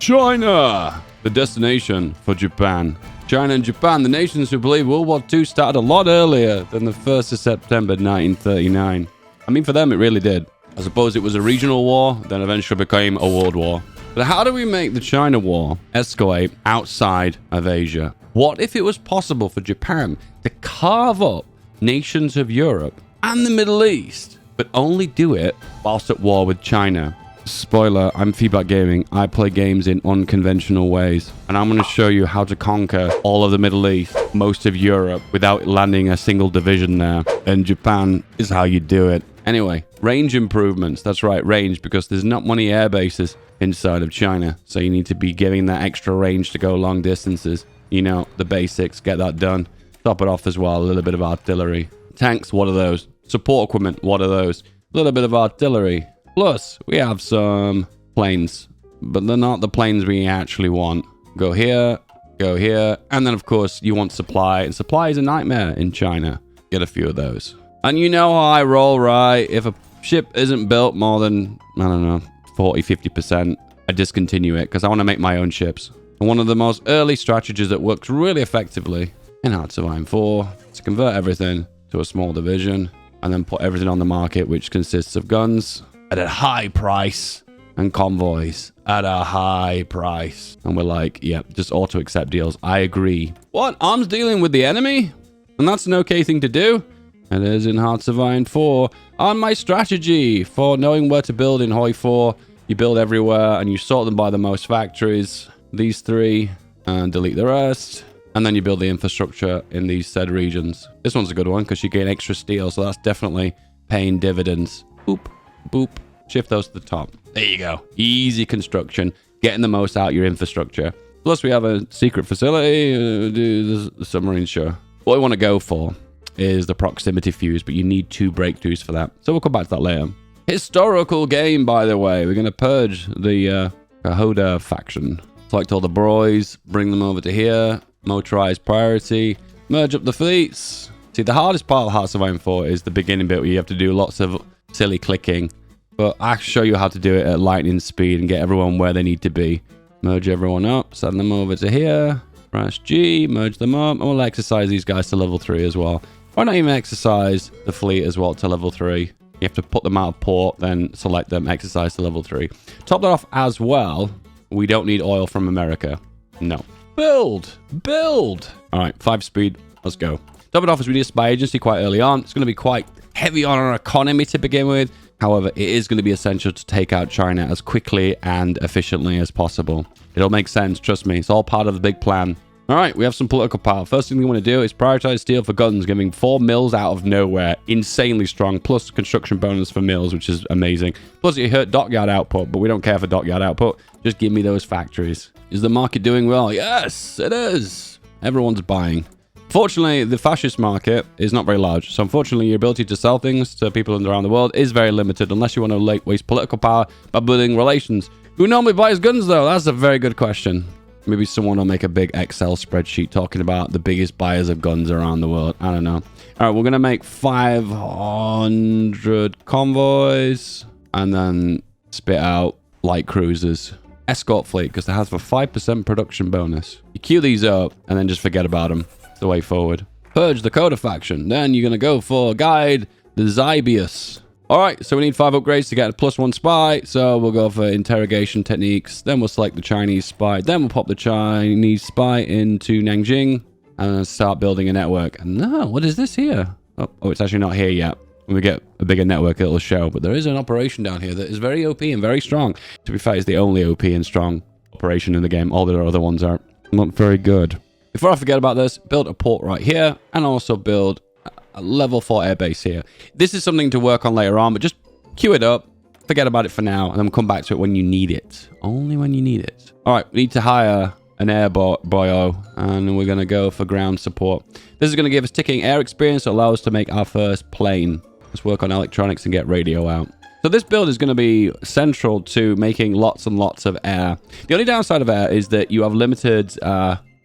China, the destination for Japan. China and Japan, the nations who believe World War II started a lot earlier than the 1st of September 1939. I mean, for them, it really did. I suppose it was a regional war, then eventually became a world war. But how do we make the China War escalate outside of Asia? What if it was possible for Japan to carve up nations of Europe and the Middle East, but only do it whilst at war with China? Spoiler, I'm Feedback Gaming. I play games in unconventional ways, and I'm going to show you how to conquer all of the Middle East, most of Europe, without landing a single division there. And Japan is how you do it. Anyway, range improvements. That's right, range, because there's not many air bases inside of China, so you need to be giving that extra range to go long distances. You know, the basics, get that done. Top it off as well, a little bit of artillery. Tanks, what are those? Support equipment, what are those? A little bit of artillery. Plus, we have some planes, but they're not the planes we actually want. Go here, and then of course you want supply, and supply is a nightmare in China. Get a few of those. And you know how I roll, right? If a ship isn't built more than, I don't know, 40-50%, I discontinue it because I want to make my own ships. And one of the most early strategies that works really effectively in Hearts of Iron 4 is to convert everything to a small division and then put everything on the market, which consists of guns at a high price and convoys at a high price. And we're like, yeah, just auto accept deals. I agree. What? Arms dealing with the enemy? And that's an okay thing to do? It is in Hearts of Iron 4. On my strategy for knowing where to build in Hoi 4, you build everywhere and you sort them by the most factories. These three, and delete the rest. And then you build the infrastructure in these said regions. This one's a good one because you gain extra steel, so that's definitely paying dividends. Boop, boop. Shift those to the top. There you go. Easy construction. Getting the most out of your infrastructure. Plus, we have a secret facility. Do the submarine show. What we want to go for is the proximity fuse, but you need 2 breakthroughs for that. So we'll come back to that later. Historical game, by the way. We're going to purge the Kahoda faction. Select all the broys, bring them over to here, motorize priority, merge up the fleets. See, the hardest part of Hearts of Iron 4 is the beginning bit where you have to do lots of silly clicking. But I'll show you how to do it at lightning speed and get everyone where they need to be. Merge everyone up, send them over to here, press G, merge them up, and we'll exercise these guys to level 3 as well. Why not even exercise the fleet as well to level 3? You have to put them out of port, then select them, exercise to level 3. Top that off as well. We don't need oil from America. No. Build! All right, 5 speed. Let's go. Top it off as we need a spy agency quite early on. It's going to be quite heavy on our economy to begin with. However, it is going to be essential to take out China as quickly and efficiently as possible. It'll make sense, trust me. It's all part of the big plan. All right, we have some political power. First thing we want to do is prioritize steel for guns, giving 4 mills out of nowhere. Insanely strong, plus construction bonus for mills, which is amazing. Plus, it hurt dockyard output, but we don't care for dockyard output. Just give me those factories. Is the market doing well? Yes, it is. Everyone's buying. Fortunately, the fascist market is not very large. So unfortunately, your ability to sell things to people around the world is very limited, unless you want to waste political power by building relations. Who normally buys guns, though? That's a very good question. Maybe someone will make a big Excel spreadsheet talking about the biggest buyers of guns around the world. I don't know. All right, we're going to make 500 convoys and then spit out light cruisers. Escort fleet, because they have a 5% production bonus. You queue these up and then just forget about them. It's the way forward. Purge the Coda faction. Then you're going to go for Guide the Zybius. All right, so we need 5 upgrades to get a +1 spy. So we'll go for interrogation techniques. Then we'll select the Chinese spy. Then we'll pop the Chinese spy into Nanjing and then start building a network. No, what is this here? Oh, it's actually not here yet. When we get a bigger network, it'll show. But there is an operation down here that is very OP and very strong. To be fair, it's the only OP and strong operation in the game. All the other ones are not very good. Before I forget about this, build a port right here and also build a level 4 airbase here. This is something to work on later on, but just queue it up, forget about it for now, and then we'll come back to it when you need it. Only when you need it. All right, we need to hire an air boyo, and we're going to go for ground support. This is going to give us ticking air experience to allow us to make our first plane. Let's work on electronics and get radio out. So this build is going to be central to making lots and lots of air. The only downside of air is that you have limited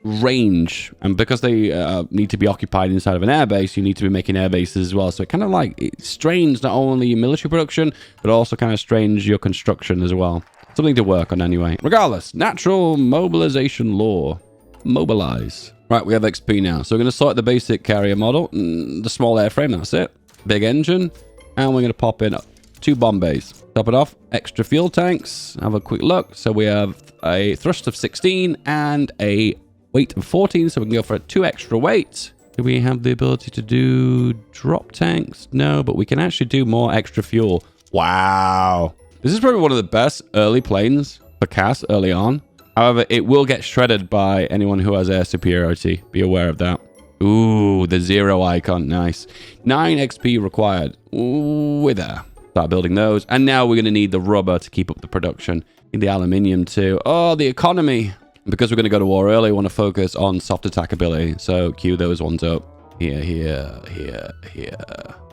range, and because they need to be occupied inside of an airbase, you need to be making air bases as well. So it kind of like it strains not only your military production, but also kind of strains your construction as well. Something to work on anyway. Regardless, natural mobilization law. Mobilize. Right, we have XP now. So we're going to select the basic carrier model, the small airframe, that's it. Big engine. And we're going to pop in 2 bomb bays. Top it off, extra fuel tanks. Have a quick look. So we have a thrust of 16 and a weight of 14. So we can go for 2 extra weight. Do we have the ability to do drop tanks? No, but we can actually do more extra fuel. Wow. This is probably one of the best early planes for CAS early on. However, it will get shredded by anyone who has air superiority. Be aware of that. Ooh, the 0 icon. Nice. 9 XP required. Ooh, we're there. Start building those. And now we're going to need the rubber to keep up the production. Need the aluminium too. Oh, the economy. Because we're going to go to war early, we want to focus on soft attack ability. So queue those ones up. Here, here, here, here.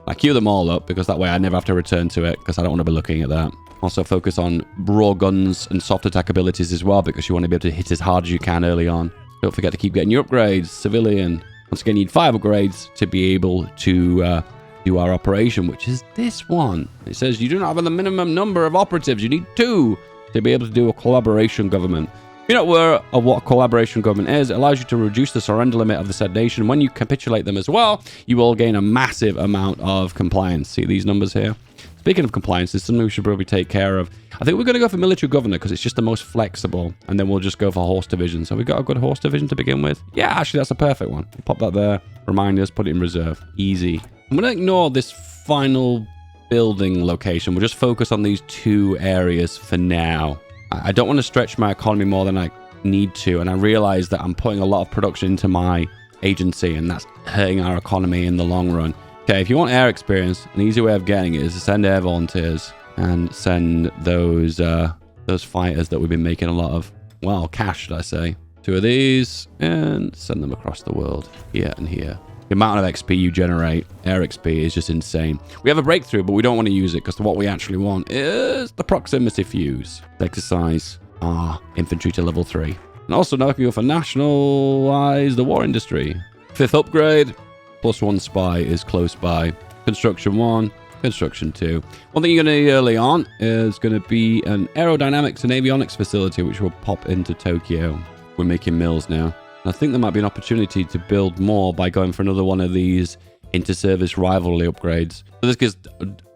I queue them all up because that way I never have to return to it because I don't want to be looking at that. Also focus on raw guns and soft attack abilities as well because you want to be able to hit as hard as you can early on. Don't forget to keep getting your upgrades. Civilian. Once again, you need 5 upgrades to be able to do our operation, which is this one. It says you do not have the minimum number of operatives. You need 2 to be able to do a collaboration government. If you're not aware of what collaboration government is, it allows you to reduce the surrender limit of the said nation. When you capitulate them as well, you will gain a massive amount of compliance. See these numbers here? Speaking of compliance, this is something we should probably take care of. I think we're going to go for military governor because it's just the most flexible. And then we'll just go for horse division. So we got a good horse division to begin with. Yeah, actually, that's a perfect one. Pop that there. Remind us, put it in reserve. Easy. I'm going to ignore this final building location. We'll just focus on these 2 areas for now. I don't want to stretch my economy more than I need to. And I realize that I'm putting a lot of production into my agency. And that's hurting our economy in the long run. Okay, if you want air experience, an easy way of getting it is to send air volunteers and send those fighters that we've been making a lot of, well, cash, should I say. 2 of these and send them across the world here and here. The amount of XP you generate, air XP, is just insane. We have a breakthrough, but we don't want to use it because what we actually want is the proximity fuse. Exercise infantry to level 3. And also now we can go for nationalize the war industry. 5th upgrade. +1 spy is close by. Construction 1, construction 2. One thing you're going to need early on is going to be an aerodynamics and avionics facility, which will pop into Tokyo. We're making mills now. And I think there might be an opportunity to build more by going for another one of these inter-service rivalry upgrades. So this gives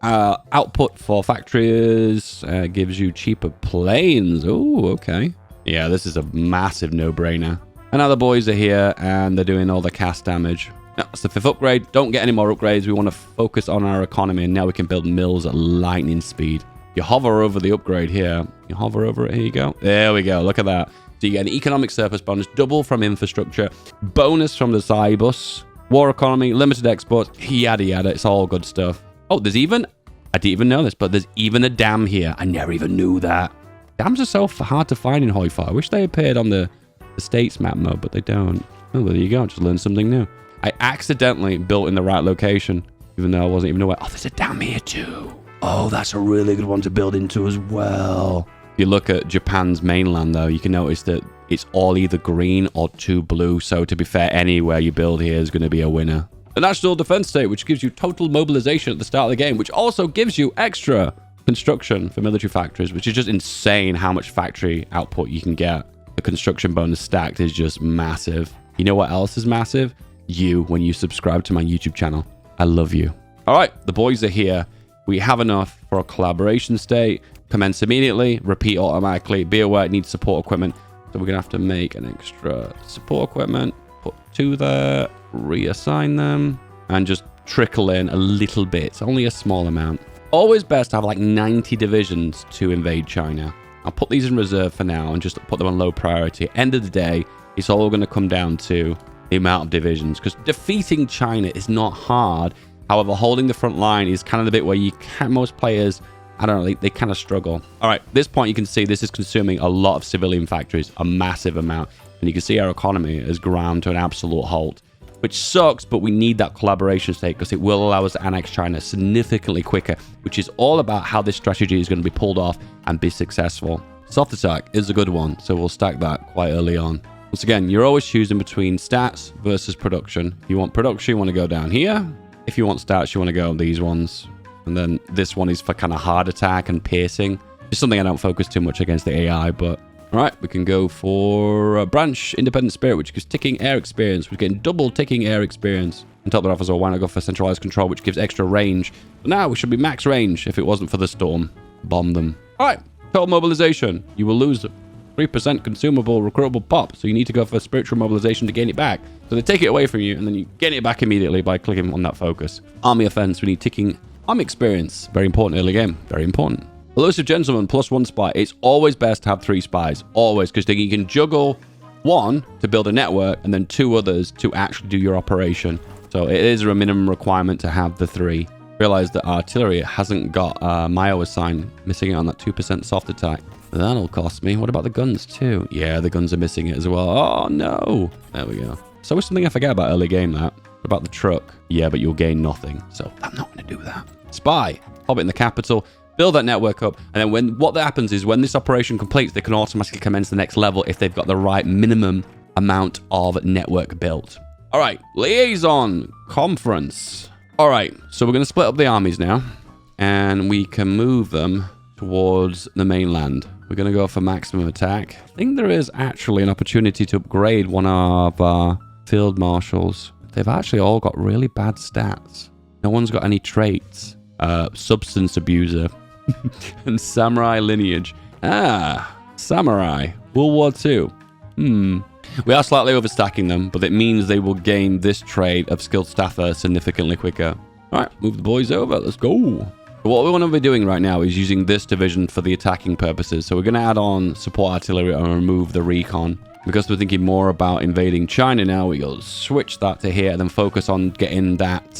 output for factories, gives you cheaper planes. Oh, okay. Yeah, this is a massive no-brainer. And now the boys are here and they're doing all the cast damage. That's the 5th upgrade. Don't get any more upgrades. We want to focus on our economy, and now we can build mills at lightning speed. You hover over the upgrade here. You hover over it. Here you go. There we go. Look at that. So you get an economic surplus bonus, double from infrastructure, bonus from the Cybus, war economy, limited exports, yada yada. It's all good stuff. Oh, there's even, I didn't even know this, but there's even a dam here. I never even knew that. Dams are so hard to find in Hoi-Fa. I wish they appeared on the states map mode, but they don't. Oh, well, there you go. Just learned something new. I accidentally built in the right location, even though I wasn't even aware. Oh, there's a dam here too. Oh, that's a really good one to build into as well. If you look at Japan's mainland, though, you can notice that it's all either green or too blue. So to be fair, anywhere you build here is going to be a winner. The National Defense State, which gives you total mobilization at the start of the game, which also gives you extra construction for military factories, which is just insane how much factory output you can get. The construction bonus stacked is just massive. You know what else is massive? You, when you subscribe to my YouTube channel. I love you. All right, the boys are here. We have enough for a collaboration state. Commence immediately, repeat automatically. Be aware it needs support equipment. So we're gonna have to make an extra support equipment. Put 2 there, reassign them, and just trickle in a little bit. It's only a small amount. Always best to have like 90 divisions to invade China. I'll put these in reserve for now and just put them on low priority. End of the day, it's all gonna come down to the amount of divisions, because defeating China is not hard. However, holding the front line is kind of the bit where you can't, most players, I don't know, they kind of struggle. All right, this point you can see this is consuming a lot of civilian factories, a massive amount. And you can see our economy has ground to an absolute halt, which sucks, but we need that collaboration state because it will allow us to annex China significantly quicker, which is all about how this strategy is going to be pulled off and be successful. Soft attack is a good one, so we'll stack that quite early on. Once again, you're always choosing between stats versus production. If you want production, you want to go down here. If you want stats, you want to go these ones. And then this one is for kind of hard attack and piercing. It's something I don't focus too much against the AI, but... All right, we can go for branch independent spirit, which gives ticking air experience. We're getting double ticking air experience. On top of that offers, why not go for centralized control, which gives extra range. But now we should be max range if it wasn't for the storm. Bomb them. All right, total mobilization. You will lose 3% consumable recruitable pop, so you need to go for spiritual mobilization to gain it back. So they take it away from you, and then you get it back immediately by clicking on that focus. Army offense, we need ticking army experience. Very important early game. Very important. Elusive gentleman, +1 spy. It's always best to have 3 spies. Always, because then you can juggle 1 to build a network, and then 2 others to actually do your operation. So it is a minimum requirement to have the 3. Realize that artillery hasn't got Myo sign, missing it on that 2% soft attack. That'll cost me. What about the guns too? Yeah, the guns are missing it as well. Oh no. There we go. So it's something I forget about early game, that. What about the truck? Yeah, but you'll gain nothing. So I'm not going to do that. Spy. Pop it in the capital. Build that network up. And then what happens is when this operation completes, they can automatically commence the next level if they've got the right minimum amount of network built. All right. Liaison conference. All right. So we're going to split up the armies now. And we can move them towards the mainland. We're going to go for maximum attack. I think there is actually an opportunity to upgrade one of our field marshals. They've actually all got really bad stats. No one's got any traits. Substance abuser. And samurai lineage. Samurai. World War II. We are slightly overstacking them, but it means they will gain this trait of skilled staffer significantly quicker. All right, move the boys over. Let's go. What we want to be doing right now is using this division for the attacking purposes. So we're going to add on support artillery and remove the recon. Because we're thinking more about invading China now, we'll switch that to here and then focus on getting that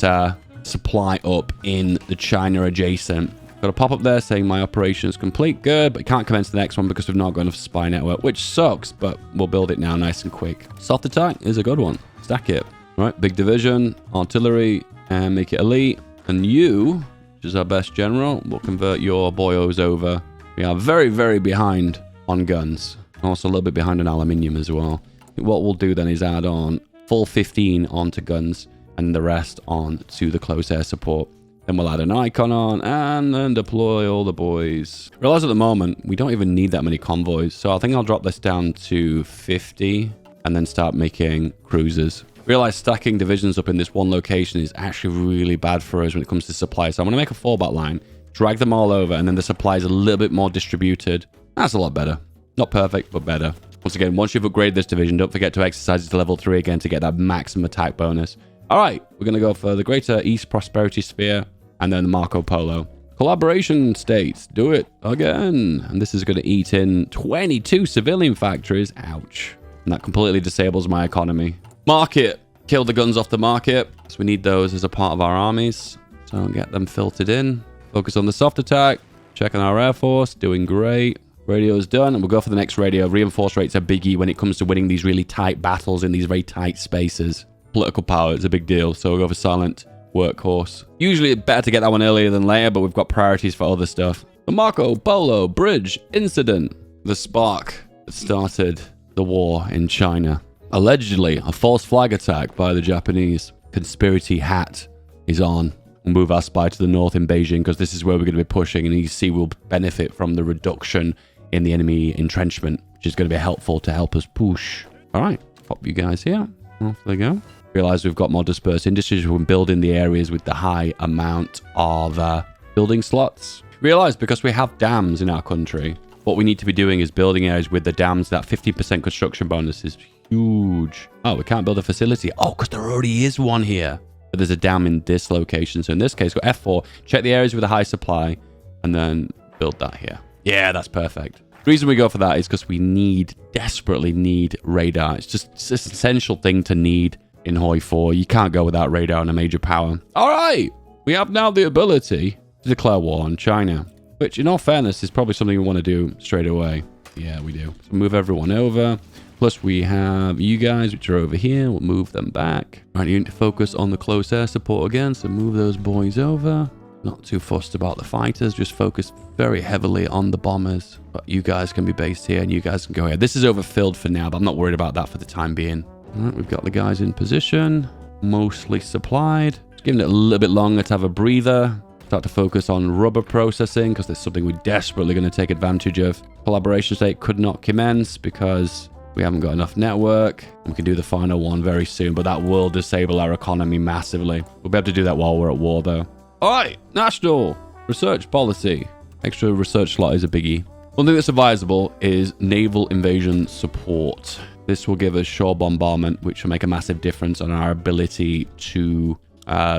supply up in the China adjacent. Got a pop-up there saying my operation is complete. Good, but can't commence the next one because we've not got enough spy network, which sucks, but we'll build it now nice and quick. Soft attack is a good one. Stack it. All right, big division, artillery, and make it elite. And you, which is our best general, will convert your boyos over. We are very, very behind on guns. Also a little bit behind on aluminium as well. What we'll do then is add on full 15 onto guns and the rest on to the close air support. Then we'll add an icon on and then deploy all the boys. Realize at the moment, we don't even need that many convoys. So I think I'll drop this down to 50 and then start making cruisers. Realize stacking divisions up in this one location is actually really bad for us when it comes to supply. So I'm going to make a fallback line, drag them all over, and then the supply is a little bit more distributed. That's a lot better. Not perfect, but better. Once again, once you've upgraded this division, don't forget to exercise it to level 3 again to get that maximum attack bonus. All right, we're going to go for the Greater East Prosperity Sphere and then the Marco Polo. Collaboration states, do it again. And this is going to eat in 22 civilian factories. Ouch. And that completely disables my economy. Market. Kill the guns off the market. So we need those as a part of our armies. So I'll get them filtered in. Focus on the soft attack. Checking our Air Force. Doing great. Radio is done, and we'll go for the next radio. Reinforce rate's a biggie when it comes to winning these really tight battles in these very tight spaces. Political power is a big deal, so we'll go for silent workhorse. Usually it's better to get that one earlier than later, but we've got priorities for other stuff. The Marco Polo Bridge Incident. The spark that started the war in China. Allegedly, a false flag attack by the Japanese. Conspiracy hat is on. We'll move our spy to the north in Beijing because this is where we're going to be pushing, and you see we'll benefit from the reduction in the enemy entrenchment, which is going to be helpful to help us push. All right, pop you guys here. Off they go. Realize we've got more dispersed industries. We're building the areas with the high amount of building slots. Realize because we have dams in our country, what we need to be doing is building areas with the dams. That 50% construction bonus is huge. Oh, we can't build a facility. Oh, because there already is one here. But there's a dam in this location. So in this case, go F4, check the areas with a high supply, and then build that here. Yeah, that's perfect. The reason we go for that is because we desperately need radar. It's just an essential thing to need in Hoi 4. You can't go without radar and a major power. All right, we have now the ability to declare war on China, which in all fairness is probably something we want to do straight away. Yeah, we do. So move everyone over. Plus we have you guys, which are over here. We'll move them back. All right, you need to focus on the close air support again. So move those boys over. Not too fussed about the fighters, just focus very heavily on the bombers. But you guys can be based here and you guys can go here. This is overfilled for now, but I'm not worried about that for the time being. All right, we've got the guys in position, mostly supplied. Just giving it a little bit longer to have a breather. Start to focus on rubber processing because there's something we're desperately going to take advantage of. Collaboration state could not commence because we haven't got enough network. We can do the final one very soon, but that will disable our economy massively. We'll be able to do that while we're at war, though. All right, national research policy. Extra research slot is a biggie. One thing that's advisable is naval invasion support. This will give us shore bombardment, which will make a massive difference on our ability to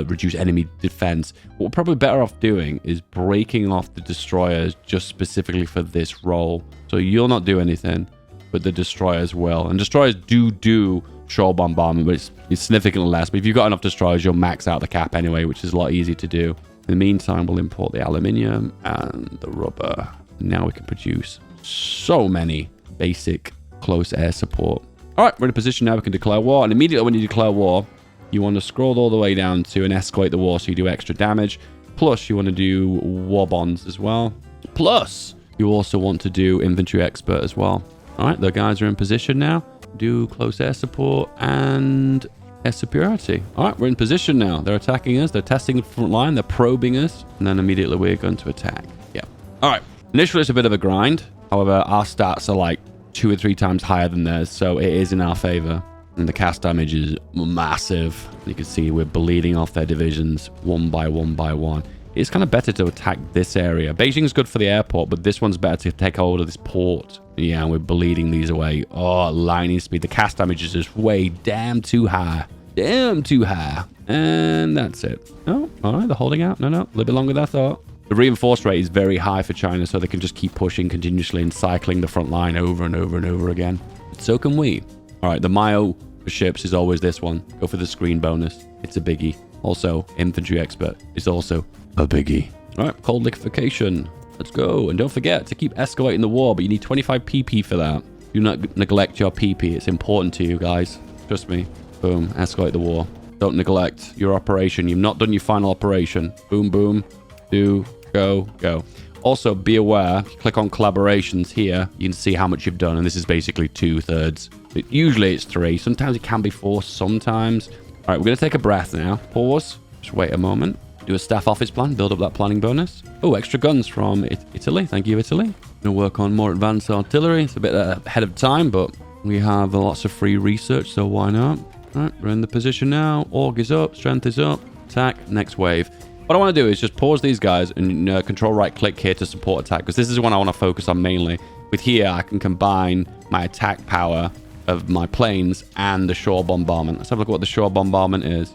reduce enemy defense. What we're probably better off doing is breaking off the destroyers just specifically for this role. So you'll not do anything, but the destroyers will. And destroyers do shore bombardment, but it's significantly less. But if you've got enough destroyers, you'll max out the cap anyway, which is a lot easier to do. In the meantime, we'll import the aluminium and the rubber. Now we can produce so many basic close air support. All right, we're in a position now we can declare war. And immediately when you declare war, you want to scroll all the way down to and escalate the war so you do extra damage. Plus, you want to do war bonds as well. Plus, you also want to do infantry expert as well. All right, the guys are in position now. Do close air support and air superiority. All right, we're in position now. They're attacking us. They're testing the front line. They're probing us. And then immediately we're going to attack. Yeah. All right. Initially, it's a bit of a grind. However, our stats are like 2 or 3 times higher than theirs. So it is in our favor. And the cast damage is massive. You can see we're bleeding off their divisions one by one by one. It's kind of better to attack this area. Beijing's good for the airport, but this one's better to take hold of this port. Yeah, and we're bleeding these away. Oh, lightning speed. The cast damage is just way damn too high. Damn too high. And that's it. Oh, all right. They're holding out. No, a little bit longer than I thought. The reinforce rate is very high for China, so they can just keep pushing continuously and cycling the front line over and over and over again. So can we. All right, the Mayo for ships is always this one. Go for the screen bonus. It's a biggie. Also, infantry expert is also a biggie. All right, cold liquefaction. Let's go. And don't forget to keep escalating the war, but you need 25 PP for that. Do not neglect your PP. It's important to you guys. Trust me. Boom. Escalate the war. Don't neglect your operation. You've not done your final operation. Boom, boom. Do, go, go. Also, be aware, if you click on collaborations here, you can see how much you've done. And this is basically 2/3. Usually it's 3. Sometimes it can be 4. Sometimes. All right, we're going to take a breath now. Pause. Just wait a moment. Do a staff office plan. Build up that planning bonus. Oh, extra guns from Italy. Thank you, Italy. Going to work on more advanced artillery. It's a bit ahead of time, but we have lots of free research, so why not? All right, we're in the position now. Org is up. Strength is up. Attack. Next wave. What I want to do is just pause these guys and control right click here to support attack, because this is one I want to focus on mainly. With here, I can combine my attack power of my planes and the shore bombardment. Let's have a look at what the shore bombardment is.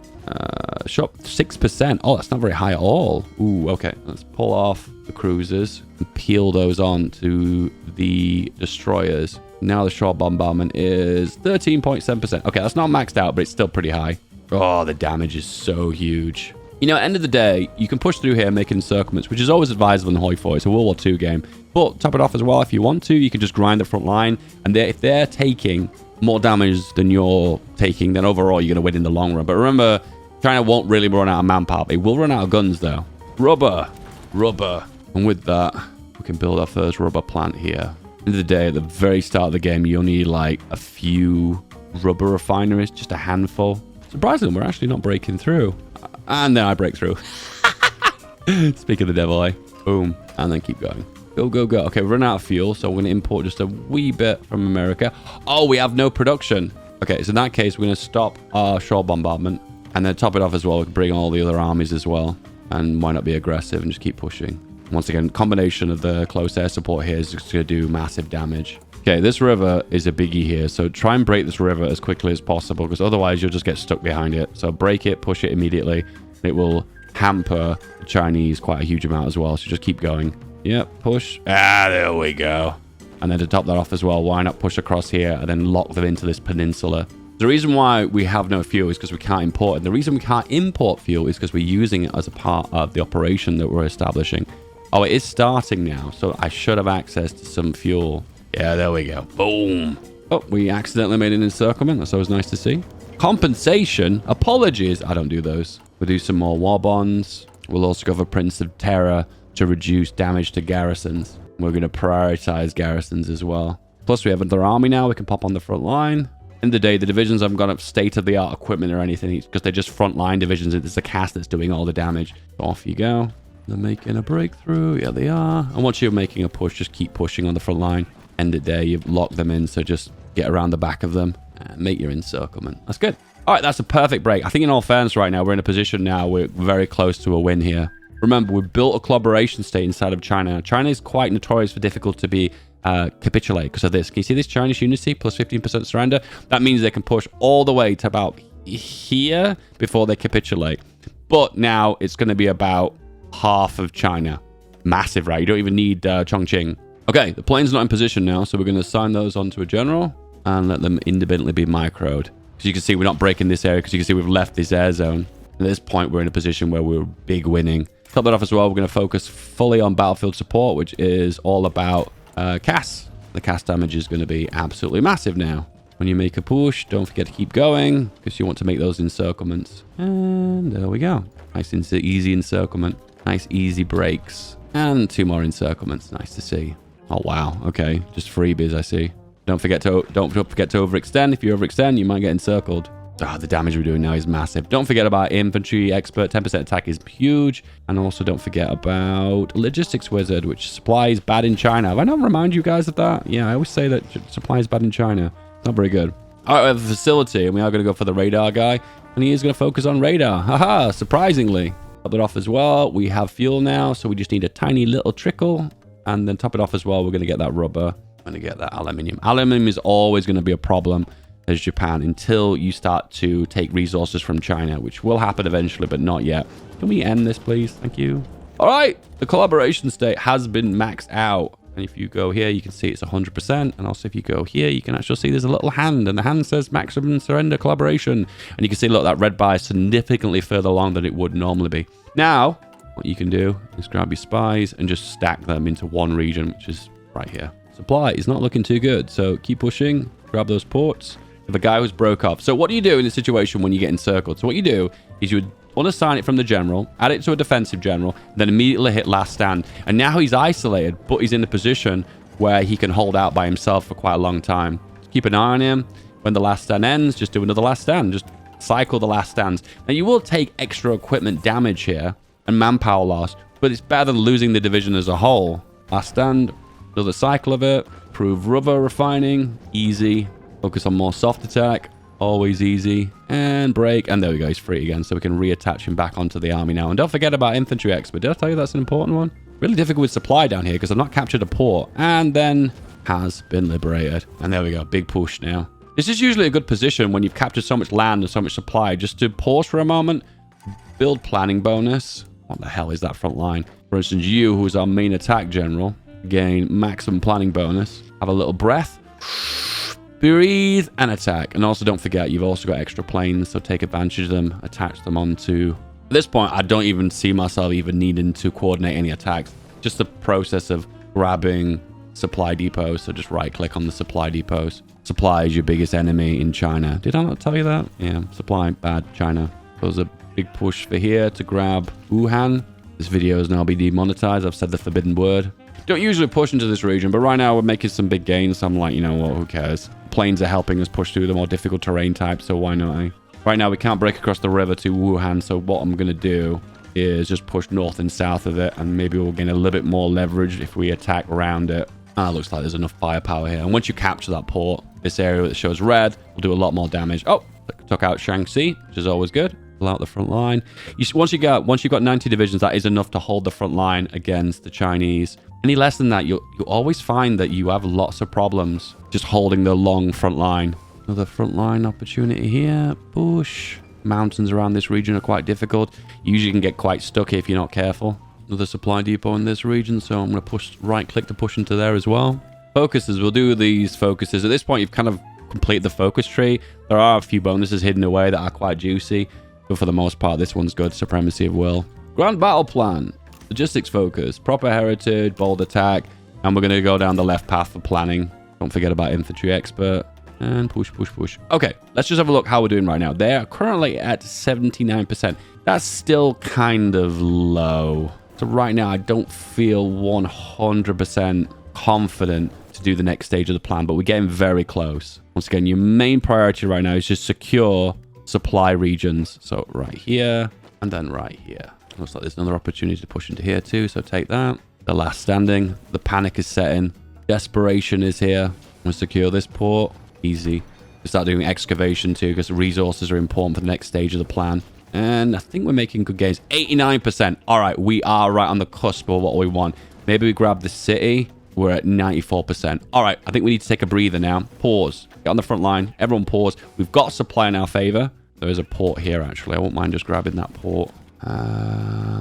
Shot 6%. Oh, that's not very high at all. Ooh, okay. Let's pull off the cruisers and peel those on to the destroyers. Now the shore bombardment is 13.7%. Okay, that's not maxed out, but it's still pretty high. Oh, the damage is so huge. You know, at the end of the day, you can push through here making encirclements, which is always advisable in Hoi Foi. It's a World War II game. But top it off as well, if you want to, you can just grind the front line. And if they're taking more damage than you're taking, then overall you're going to win in the long run. But remember, China won't really run out of manpower. They will run out of guns, though. Rubber. And with that, we can build our first rubber plant here. At the end of the day, at the very start of the game, you'll need like a few rubber refineries, just a handful. Surprisingly, we're actually not breaking through. And then I break through. Speak of the devil, eh? Boom. And then keep going. Go, go, go. Okay, we're running out of fuel, so we're going to import just a wee bit from America. Oh, we have no production. Okay, so in that case, we're going to stop our shore bombardment. And then top it off as well. We can bring all the other armies as well. And why not be aggressive and just keep pushing. Once again, combination of the close air support here is just going to do massive damage. Okay, this river is a biggie here. So try and break this river as quickly as possible, because otherwise you'll just get stuck behind it. So break it, push it immediately. It will hamper the Chinese quite a huge amount as well. So just keep going. Yep, push. Ah, there we go. And then to top that off as well, why not push across here and then lock them into this peninsula? The reason why we have no fuel is because we can't import it. The reason we can't import fuel is because we're using it as a part of the operation that we're establishing. Oh, it is starting now. So I should have access to some fuel. Yeah, there we go. Boom. Oh, we accidentally made an encirclement. That's always nice to see. Compensation. Apologies. I don't do those. We'll do some more war bonds. We'll also go for Prince of Terror to reduce damage to garrisons. We're going to prioritize garrisons as well. Plus, we have another army now. We can pop on the front line. In the day, the divisions haven't got state-of-the-art equipment or anything because they're just front-line divisions. It's the cast that's doing all the damage. So off you go. They're making a breakthrough. Yeah, they are. And once you're making a push, just keep pushing on the front line. End it there. You've locked them in, so just get around the back of them and make your encirclement. That's good. All right, that's a perfect break. I think in all fairness right now, we're in a position now we're very close to a win here. Remember, we've built a collaboration state inside of China. China is quite notorious for difficult to be capitulate because of this. Can you see this Chinese unity plus 15% surrender? That means they can push all the way to about here before they capitulate. But now it's going to be about half of China. Massive, right? You don't even need Chongqing. Okay, the plane's not in position now, so we're going to assign those onto a general and let them independently be microed. As you can see, we're not breaking this area because you can see we've left this air zone. At this point, we're in a position where we're big winning. Top that off as well, we're going to focus fully on battlefield support, which is all about CAS. The CAS damage is going to be absolutely massive now. When you make a push, don't forget to keep going because you want to make those encirclements. And there we go. Nice easy encirclement. Nice easy breaks. And 2 more encirclements. Nice to see. Oh, wow. Okay. Just freebies, I see. Don't forget to overextend. If you overextend, you might get encircled. Ah, the damage we're doing now is massive. Don't forget about infantry expert. 10% attack is huge. And also don't forget about logistics wizard, which supply is bad in China. Have I not remind you guys of that? Yeah, I always say that supply is bad in China. Not very good. All right, we have a facility, and we are going to go for the radar guy. And he is going to focus on radar. Haha, surprisingly. Top it off as well. We have fuel now, so we just need a tiny little trickle. And then top it off as well. We're going to get that rubber. We're going to get that aluminium. Aluminium is always going to be a problem as Japan until you start to take resources from China, which will happen eventually, but not yet. Can we end this, please? Thank you. All right. The collaboration state has been maxed out. And if you go here, you can see it's 100%. And also if you go here, you can actually see there's a little hand. And the hand says maximum surrender collaboration. And you can see, look, that red bar is significantly further along than it would normally be. Now, what you can do is grab your spies and just stack them into one region, which is right here. Supply is not looking too good. So keep pushing. Grab those ports. If a guy was broke off. So what do you do in a situation when you get encircled? So what you do is you would unassign it from the general, add it to a defensive general, then immediately hit last stand. And now he's isolated, but he's in a position where he can hold out by himself for quite a long time. Keep an eye on him. When the last stand ends, just do another last stand. Just cycle the last stands. Now, you will take extra equipment damage here and manpower loss, but it's better than losing the division as a whole. Last stand, another cycle of it. Improve rubber refining, easy. Focus on more soft attack. Always easy. And break. And there we go. He's free again. So we can reattach him back onto the army now. And don't forget about infantry expert. Did I tell you that's an important one? Really difficult with supply down here because I've not captured a port. And then has been liberated. And there we go. Big push now. This is usually a good position when you've captured so much land and so much supply. Just to pause for a moment. Build planning bonus. What the hell is that front line? For instance, you, who is our main attack general, gain maximum planning bonus. Have a little breath. Breathe and attack. And also don't forget, you've also got extra planes, so take advantage of them, attach them onto... At this point, I don't even see myself even needing to coordinate any attacks. Just the process of grabbing supply depots. So just right click on the supply depots. Supply is your biggest enemy in China. Did I not tell you that? Yeah, supply, bad, China. So there's a big push for here to grab Wuhan. This video has now been demonetized. I've said the forbidden word. Don't usually push into this region, but right now we're making some big gains. So I'm like, you know what, who cares? Planes are helping us push through the more difficult terrain types, so why not? Right now we can't break across the river to Wuhan, so what I'm going to do is just push north and south of it, and maybe we'll gain a little bit more leverage if we attack around it. Looks like there's enough firepower here. And once you capture that port, this area that shows red will do a lot more damage. Oh, took out Shaanxi, which is always good. Pull out the front line. Once you've got 90 divisions, that is enough to hold the front line against the Chinese. Any less than that, you'll always find that you have lots of problems just holding the long front line. Another front line opportunity here. Push. Mountains around this region are quite difficult. You usually can get quite stuck if you're not careful. Another supply depot in this region, so I'm going to push right click to push into there as well. Focuses. We'll do these focuses. At this point, you've kind of completed the focus tree. There are a few bonuses hidden away that are quite juicy, but for the most part, this one's good. Supremacy of will. Grand battle plan. Logistics focus, proper heritage, bold attack, and we're going to go down the left path for planning. Don't forget about infantry expert, and push, push, push. Okay, let's just have a look how we're doing right now. They're currently at 79%. That's still kind of low. So right now, I don't feel 100% confident to do the next stage of the plan, but we're getting very close. Once again, your main priority right now is just secure supply regions. So right here, and then right here. Looks like there's another opportunity to push into here too, so take that. The last standing. The panic is setting. Desperation is here. I'm going to secure this port. Easy. We start doing excavation too, because resources are important for the next stage of the plan. And I think we're making good gains. 89%. All right, we are right on the cusp of what we want. Maybe we grab the city. We're at 94%. All right, I think we need to take a breather now. Pause. Get on the front line. Everyone pause. We've got supply in our favor. There is a port here, actually. I won't mind just grabbing that port.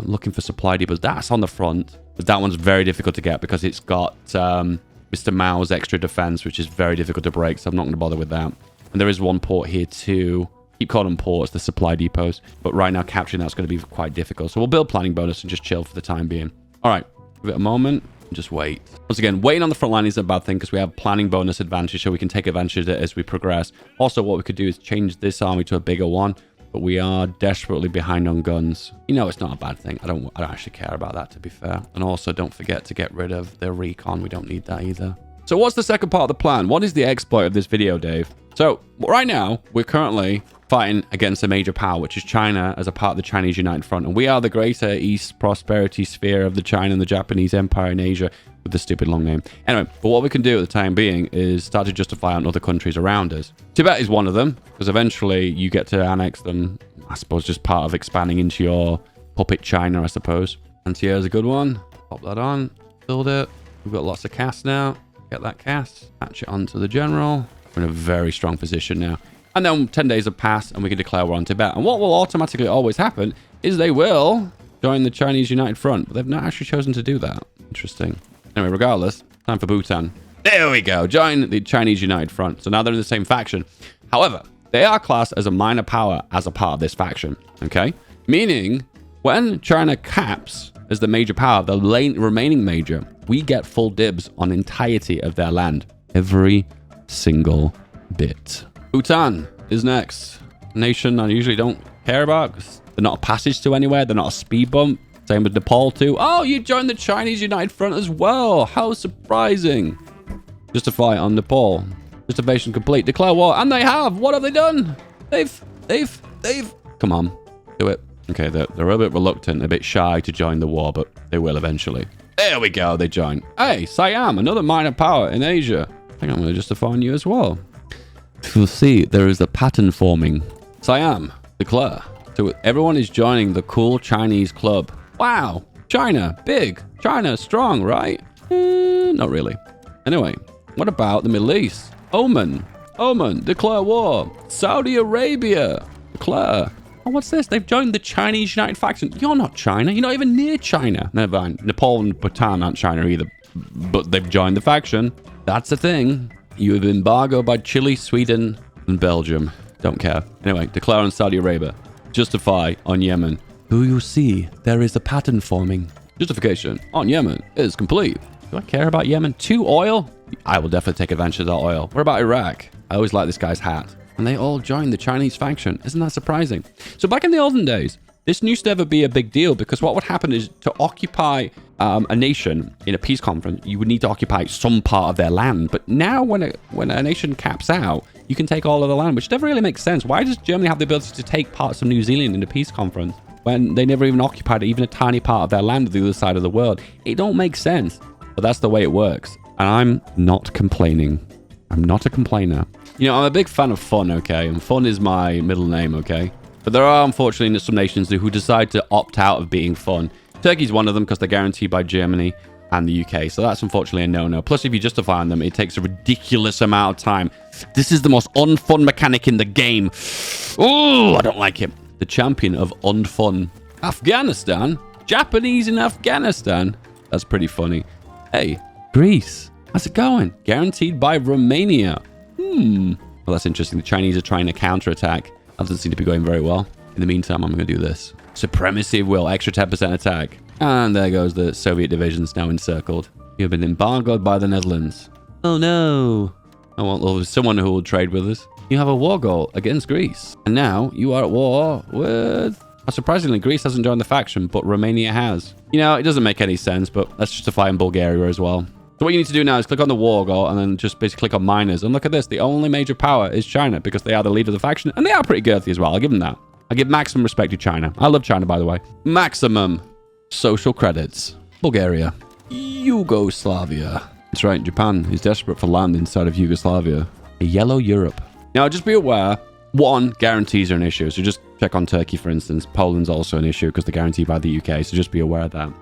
Looking for supply depots. That's on the front. But that one's very difficult to get because it's got Mr. Mao's extra defense, which is very difficult to break. So I'm not going to bother with that. And there is one port here too. Keep calling them ports, the supply depots. But right now, capturing that's going to be quite difficult. So we'll build planning bonus and just chill for the time being. All right. Give it a moment. Just wait. Once again, waiting on the front line isn't a bad thing because we have planning bonus advantage, so we can take advantage of it as we progress. Also, what we could do is change this army to a bigger one, but we are desperately behind on guns. You know, it's not a bad thing. I don't actually care about that, to be fair. And also, don't forget to get rid of the recon. We don't need that either. So what's the second part of the plan? What is the exploit of this video, Dave? So right now, we're currently fighting against a major power, which is China, as a part of the Chinese United Front. And we are the greater East prosperity sphere of the China and the Japanese Empire in Asia, with the stupid long name. Anyway, but what we can do at the time being is start to justify on other countries around us. Tibet is one of them, because eventually you get to annex them, I suppose, just part of expanding into your puppet China, I suppose. Antia is a good one. Pop that on. Build it. We've got lots of cast now. Get that cast. Patch it onto the general. We're in a very strong position now. And then 10 days have passed and we can declare war on Tibet. And what will automatically always happen is they will join the Chinese United Front. But they've not actually chosen to do that. Interesting. Anyway, regardless, time for Bhutan. There we go. Join the Chinese United Front. So now they're in the same faction. However, they are classed as a minor power as a part of this faction. Okay? Meaning, when China caps as the major power, the remaining major, we get full dibs on the entirety of their land. Every single bit. Bhutan is next. A nation I usually don't care about because they're not a passage to anywhere. They're not a speed bump. Same with Nepal too. Oh, you joined the Chinese United Front as well. How surprising. Justify on Nepal. Justification complete. Declare war. And they have. What have they done? They've. Come on. Do it. Okay, they're a little bit reluctant, a bit shy to join the war, but they will eventually. There we go. They join. Hey, Siam, another minor power in Asia. I think I'm going to justify on you as well. You'll see there is a pattern forming. Siam, declare. So everyone is joining the cool Chinese club. Wow. China, big. China, strong, right? Not really. Anyway, what about the Middle East? Oman, declare war. Saudi Arabia, declare. Oh, what's this? They've joined the Chinese United Faction. You're not China. You're not even near China. Never mind. Nepal and Bhutan aren't China either. But they've joined the faction. That's the thing. You have embargoed by Chile, Sweden, and Belgium. Don't care. Anyway, declare on Saudi Arabia. Justify on Yemen. Do you see? There is a pattern forming. Justification on Yemen is complete. Do I care about Yemen? 2 oil? I will definitely take advantage of that oil. What about Iraq? I always like this guy's hat. And they all joined the Chinese faction. Isn't that surprising? So back in the olden days, this used to never be a big deal because what would happen is to occupy a nation in a peace conference, you would need to occupy some part of their land. But now when a nation caps out, you can take all of the land, which never really makes sense. Why does Germany have the ability to take parts of New Zealand in a peace conference when they never even occupied even a tiny part of their land on the other side of the world? It don't make sense, but that's the way it works. And I'm not complaining. I'm not a complainer. You know, I'm a big fan of fun, okay? And fun is my middle name, okay? But there are, unfortunately, some nations who decide to opt out of being fun. Turkey's one of them because they're guaranteed by Germany and the UK. So that's unfortunately a no-no. Plus, if you justify on them, it takes a ridiculous amount of time. This is the most unfun mechanic in the game. Oh, I don't like it. The champion of unfun. Afghanistan? Japanese in Afghanistan? That's pretty funny. Hey, Greece. How's it going? Guaranteed by Romania. Well, that's interesting. The Chinese are trying to counterattack. That doesn't seem to be going very well. In the meantime, I'm going to do this. Supremacy of will. Extra 10% attack. And there goes the Soviet divisions now encircled. You have been embargoed by the Netherlands. Oh no. I want well, someone who will trade with us. You have a war goal against Greece. And now you are at war with... surprisingly, Greece hasn't joined the faction, but Romania has. You know, it doesn't make any sense, but let's justify in Bulgaria as well. So what you need to do now is click on the war goal and then just basically click on minors. And look at this. The only major power is China because they are the leader of the faction. And they are pretty girthy as well. I'll give them that. I give maximum respect to China. I love China, by the way. Maximum social credits. Bulgaria. Yugoslavia. That's right, Japan is desperate for land inside of Yugoslavia. A yellow Europe. Now, just be aware, one, guarantees are an issue. So just check on Turkey, for instance. Poland's also an issue because they're guaranteed by the UK. So just be aware of that.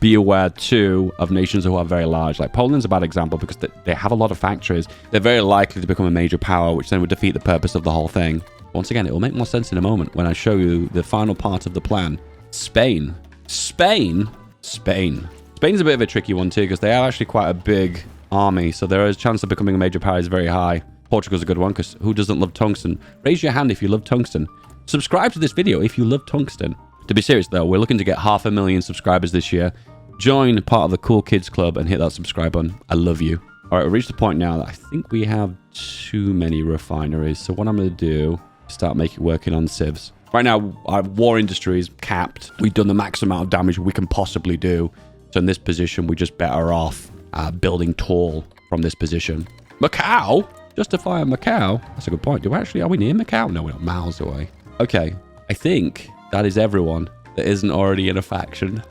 Be aware, too, of nations who are very large. Like Poland's a bad example because they have a lot of factories. They're very likely to become a major power, which then would defeat the purpose of the whole thing. Once again, it will make more sense in a moment when I show you the final part of the plan. Spain. Spain? Spain. Spain's a bit of a tricky one, too, because they are actually quite a big army. So there is a chance of becoming a major power is very high. Portugal's a good one because who doesn't love tungsten? Raise your hand if you love tungsten. Subscribe to this video if you love tungsten. To be serious, though, we're looking to get 500,000 subscribers this year. Join part of the Cool Kids Club and hit that subscribe button. I love you. All right, we've reached the point now that I think we have too many refineries. So what I'm going to do is start working on civs. Right now, our war industry is capped. We've done the max amount of damage we can possibly do. So in this position, we're just better off building tall from this position. Macau? Justify a Macau? That's a good point. Are we near Macau? No, we're not miles away. Okay, I think that is everyone that isn't already in a faction.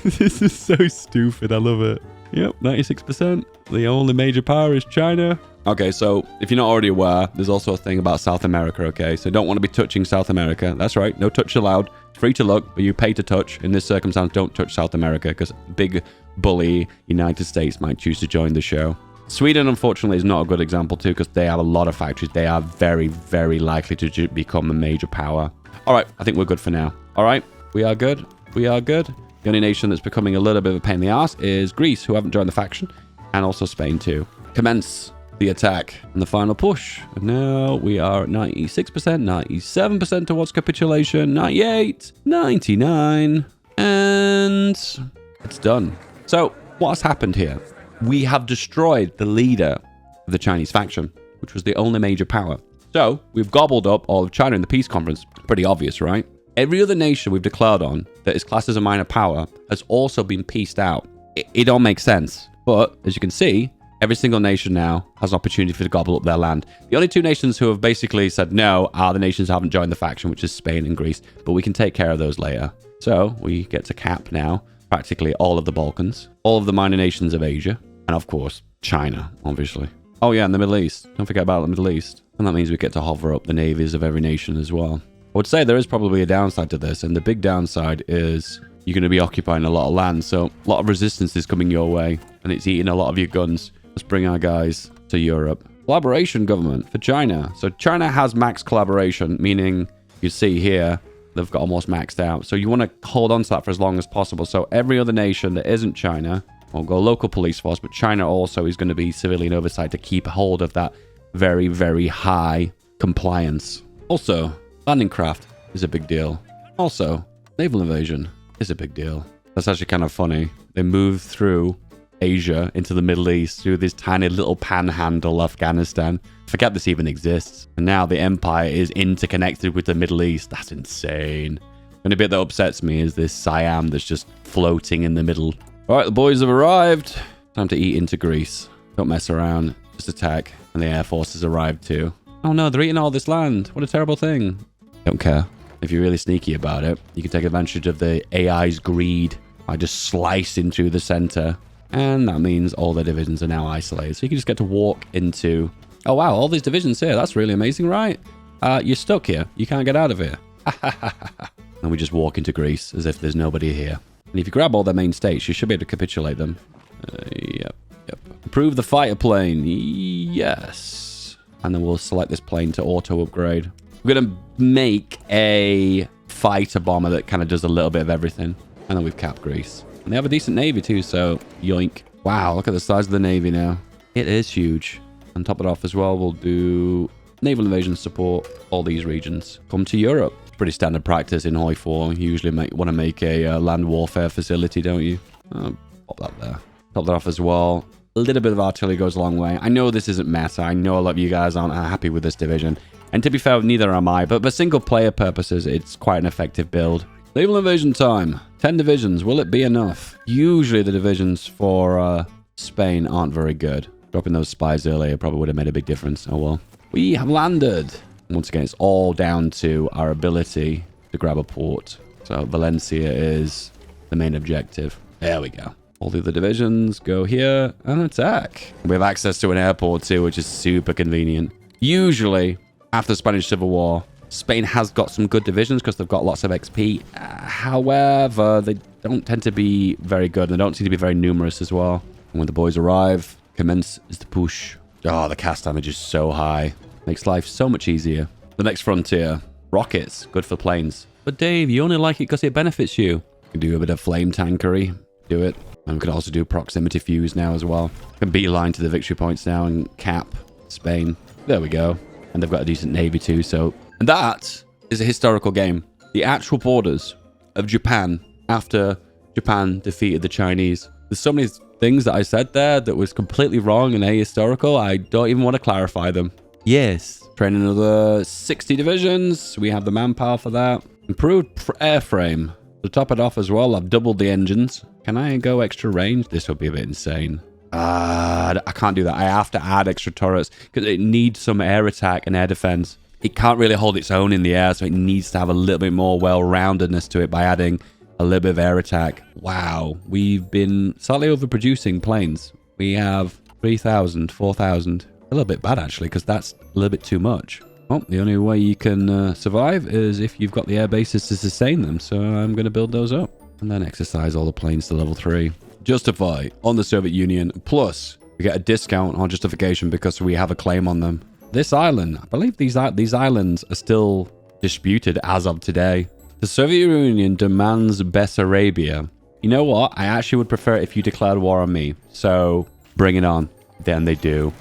This is so stupid. I love it. Yep, 96%. The only major power is China. Okay, so if you're not already aware, there's also a thing about South America, okay? So don't want to be touching South America. That's right. No touch allowed. Free to look, but you pay to touch. In this circumstance, don't touch South America because big bully United States might choose to join the show. Sweden, unfortunately, is not a good example, too, because they have a lot of factories. They are very, very likely to become a major power. All right, I think we're good for now. All right, we are good. We are good. The only nation that's becoming a little bit of a pain in the ass is Greece, who haven't joined the faction, and also Spain, too. Commence the attack and the final push. And now we are at 96%, 97% towards capitulation, 98, 99, and it's done. So what has happened here? We have destroyed the leader of the Chinese faction, which was the only major power. So we've gobbled up all of China in the peace conference. Pretty obvious, right? Every other nation we've declared on that is classed as a minor power has also been pieced out. It all makes sense. But as you can see, every single nation now has an opportunity to gobble up their land. The only two nations who have basically said no are the nations who haven't joined the faction, which is Spain and Greece. But we can take care of those later. So we get to cap now practically all of the Balkans, all of the minor nations of Asia, and of course, China, obviously. Oh yeah, and the Middle East. Don't forget about the Middle East. And that means we get to hover up the navies of every nation as well. I would say there is probably a downside to this, and the big downside is you're going to be occupying a lot of land, so a lot of resistance is coming your way, and it's eating a lot of your guns. Let's bring our guys to Europe. Collaboration government for China. So China has max collaboration, meaning you see here, they've got almost maxed out. So you want to hold on to that for as long as possible. So every other nation that isn't China will go local police force, but China also is going to be civilian oversight to keep hold of that very, very high compliance. Also, landing craft is a big deal. Also, naval invasion is a big deal. That's actually kind of funny. They move through Asia into the Middle East through this tiny little panhandle Afghanistan. Forget this even exists. And now the empire is interconnected with the Middle East. That's insane. And a bit that upsets me is this Siam that's just floating in the middle. All right, the boys have arrived. Time to eat into Greece. Don't mess around. Just attack. And the Air Force has arrived too. Oh no, they're eating all this land. What a terrible thing. Don't care. If you're really sneaky about it, you can take advantage of the AI's greed. I just slice into the center. And that means all the divisions are now isolated. So you can just get to walk into... Oh, wow, all these divisions here. That's really amazing, right? You're stuck here. You can't get out of here. And we just walk into Greece as if there's nobody here. And if you grab all their main states, you should be able to capitulate them. Yep. Improve the fighter plane. Yes. And then we'll select this plane to auto-upgrade. We're going to make a fighter bomber that kind of does a little bit of everything. And then we've capped Greece. And they have a decent navy too, so yoink. Wow, look at the size of the navy now. It is huge. And top it off as well, we'll do naval invasion support all these regions. Come to Europe. It's pretty standard practice in Hoi 4. You usually want to make a land warfare facility, don't you? Pop that there. Top that off as well. A little bit of artillery goes a long way. I know this isn't meta. I know a lot of you guys aren't happy with this division. And to be fair, neither am I. But for single player purposes, it's quite an effective build. Naval invasion time. 10 divisions. Will it be enough? Usually the divisions for Spain aren't very good. Dropping those spies earlier probably would have made a big difference. Oh well. We have landed. Once again, it's all down to our ability to grab a port. So Valencia is the main objective. There we go. All the other divisions go here and attack. We have access to an airport too, which is super convenient. Usually, after the Spanish Civil War, Spain has got some good divisions because they've got lots of XP. However, they don't tend to be very good. They don't seem to be very numerous as well. And when the boys arrive, commence is the push. Oh, the cast damage is so high. Makes life so much easier. The next frontier. Rockets. Good for planes. But Dave, you only like it because it benefits you. You can do a bit of flame tankery. Do it. And we can also do proximity fuse now as well. We can beeline to the victory points now and cap Spain. There we go. And they've got a decent navy too, so... And that is a historical game. The actual borders of Japan after Japan defeated the Chinese. There's so many things that I said there that was completely wrong and ahistorical. I don't even want to clarify them. Yes. Training another 60 divisions. We have the manpower for that. Improved airframe. To top it off as well, I've doubled the engines. Can I go extra range? This would be a bit insane. I can't do that. I have to add extra turrets because it needs some air attack and air defense. It can't really hold its own in the air, so it needs to have a little bit more well-roundedness to it by adding a little bit of air attack. Wow. We've been slightly overproducing planes. We have 3,000, 4,000. A little bit bad, actually, because that's a little bit too much. Well, the only way you can survive is if you've got the air bases to sustain them, so I'm going to build those up. And then exercise all the planes to level 3. Justify on the Soviet Union, plus we get a discount on justification because we have a claim on them. This island, I believe these islands are still disputed as of today. The Soviet Union demands Bessarabia. You know what? I actually would prefer it if you declared war on me. So bring it on. Then they do.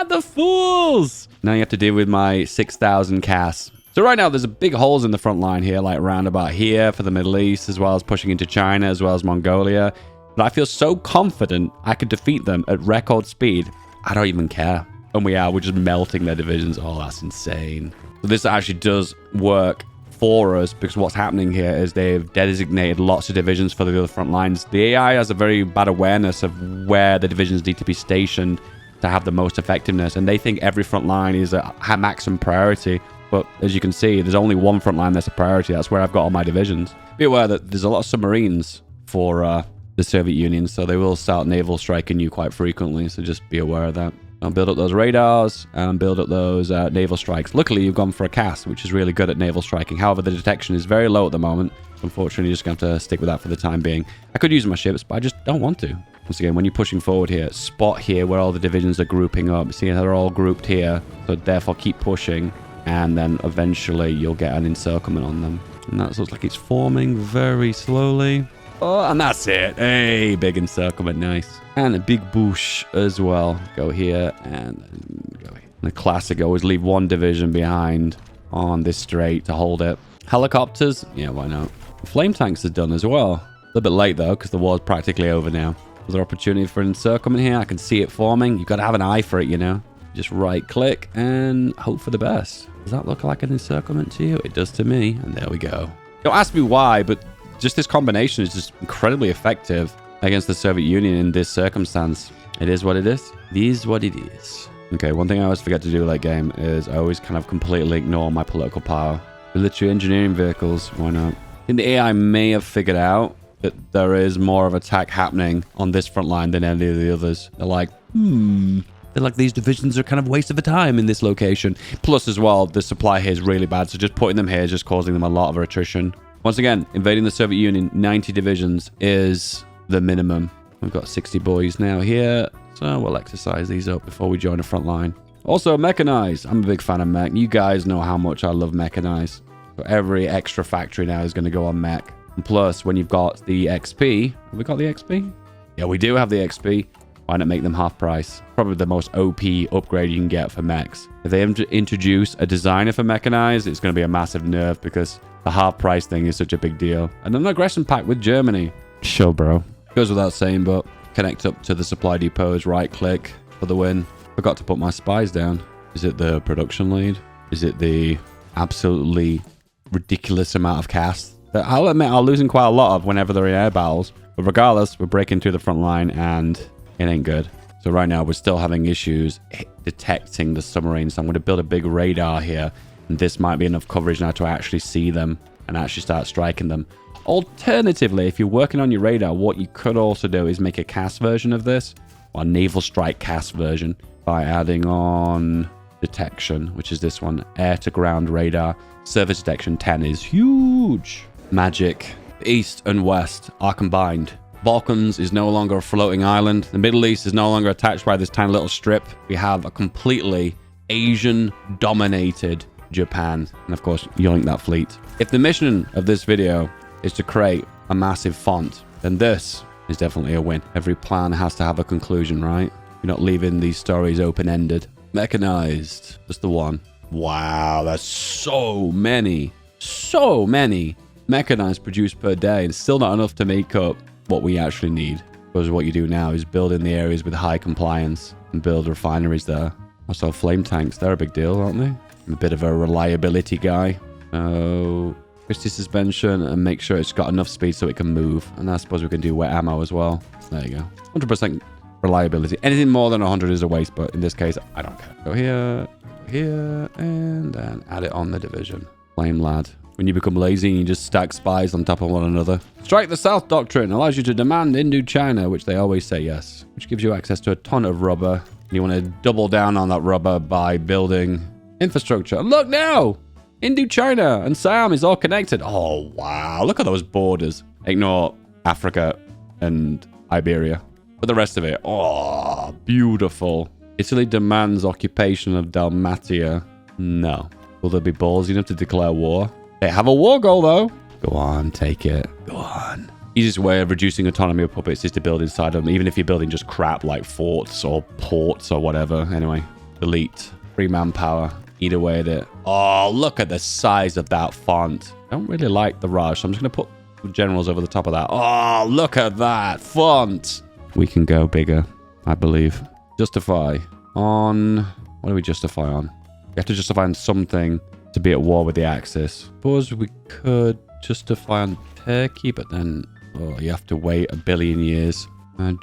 The fools! Now you have to deal with my 6,000 CAS. So right now there's a big holes in the front line here, like round about here for the Middle East, as well as pushing into China, as well as Mongolia. But I feel so confident I could defeat them at record speed. I don't even care. And we're just melting their divisions. Oh, that's insane. So this actually does work for us because what's happening here is they've designated lots of divisions for the other front lines. The AI has a very bad awareness of where the divisions need to be stationed to have the most effectiveness. And they think every front line is a maximum priority. But as you can see, there's only one front line that's a priority. That's where I've got all my divisions. Be aware that there's a lot of submarines for the Soviet Union, so they will start naval striking you quite frequently. So just be aware of that. I'll build up those radars and build up those naval strikes. Luckily, you've gone for a CAS, which is really good at naval striking. However, the detection is very low at the moment. Unfortunately, you're just going to have to stick with that for the time being. I could use my ships, but I just don't want to. Once again, when you're pushing forward here, spot here where all the divisions are grouping up. See, they're all grouped here, so therefore keep pushing. And then eventually you'll get an encirclement on them. And that looks like it's forming very slowly. Oh, and that's it. Hey, big encirclement. Nice. And a big bush as well. Go here and go here. The classic, always leave one division behind on this strait to hold it. Helicopters? Yeah, why not? Flame tanks are done as well. A little bit late, though, because the war's practically over now. Is there opportunity for an encirclement here? I can see it forming. You've got to have an eye for it, you know. Just right-click and hope for the best. Does that look like an encirclement to you? It does to me. And there we go. Don't ask me why, but just this combination is just incredibly effective against the Soviet Union in this circumstance. It is what it is. It is what it is. Okay, one thing I always forget to do late game is I always kind of completely ignore my political power. Military engineering vehicles, why not? I think the AI may have figured out that there is more of attack happening on this front line than any of the others. They're like, They're like, these divisions are kind of a waste of a time in this location. Plus, as well, the supply here is really bad. So just putting them here is just causing them a lot of attrition. Once again, invading the Soviet Union, 90 divisions is the minimum. We've got 60 boys now here. So we'll exercise these up before we join the front line. Also, mechanized. I'm a big fan of mech. You guys know how much I love mechanized. So every extra factory now is going to go on mech. And plus, when you've got the XP... Have we got the XP? Yeah, we do have the XP. Why not make them half price? Probably the most OP upgrade you can get for mechs. If they introduce a designer for mechanized, it's going to be a massive nerf because the half price thing is such a big deal. And an aggression pact with Germany. Sure, bro. Goes without saying, but connect up to the supply depots, right click for the win. Forgot to put my spies down. Is it the production lead? Is it the absolutely ridiculous amount of cast that I'll admit I'm losing quite a lot of whenever they're in air battles? But regardless, we're breaking through the front line and it ain't good. So right now we're still having issues detecting the submarines. So I'm going to build a big radar here. And this might be enough coverage now to actually see them and actually start striking them. Alternatively, if you're working on your radar, what you could also do is make a CAS version of this, or a naval strike CAS version, by adding on detection, which is this one, air to ground radar. Surface detection 10 is huge. Magic. East and west are combined. Balkans is no longer a floating island. The Middle East is no longer attached by this tiny little strip. We have a completely Asian-dominated Japan. And of course, yoink that fleet. If the mission of this video is to create a massive font, then this is definitely a win. Every plan has to have a conclusion, right? You're not leaving these stories open-ended. Mechanized. Just the one. Wow, that's so many. So many mechanized produced per day, and still not enough to make up what we actually need. Because what you do now is build in the areas with high compliance and build refineries there. Also, flame tanks, they're a big deal, aren't they? I'm a bit of a reliability guy. So, Christie suspension and make sure it's got enough speed so it can move. And I suppose we can do wet ammo as well. There you go. 100% reliability. Anything more than 100 is a waste, but in this case, I don't care. Go here, and then add it on the division. Flame lad. When you become lazy and you just stack spies on top of one another. Strike the South doctrine allows you to demand Indochina, which they always say yes, which gives you access to a ton of rubber. You want to double down on that rubber by building infrastructure. And look now! Indochina and Siam is all connected. Oh, wow. Look at those borders. Ignore Africa and Iberia. But the rest of it, oh, beautiful. Italy demands occupation of Dalmatia. No. Will they be ballsy enough to declare war? They have a war goal, though. Go on, take it. Go on. Easiest way of reducing autonomy of puppets is to build inside them, even if you're building just crap like forts or ports or whatever. Anyway, delete. Free manpower. Eat away at it. Oh, look at the size of that font. I don't really like the rush. I'm just going to put generals over the top of that. Oh, look at that font. We can go bigger, I believe. Justify on... What do we justify on? We have to justify on something to be at war with the Axis. Suppose we could justify on Turkey, but then you have to wait 1 billion years.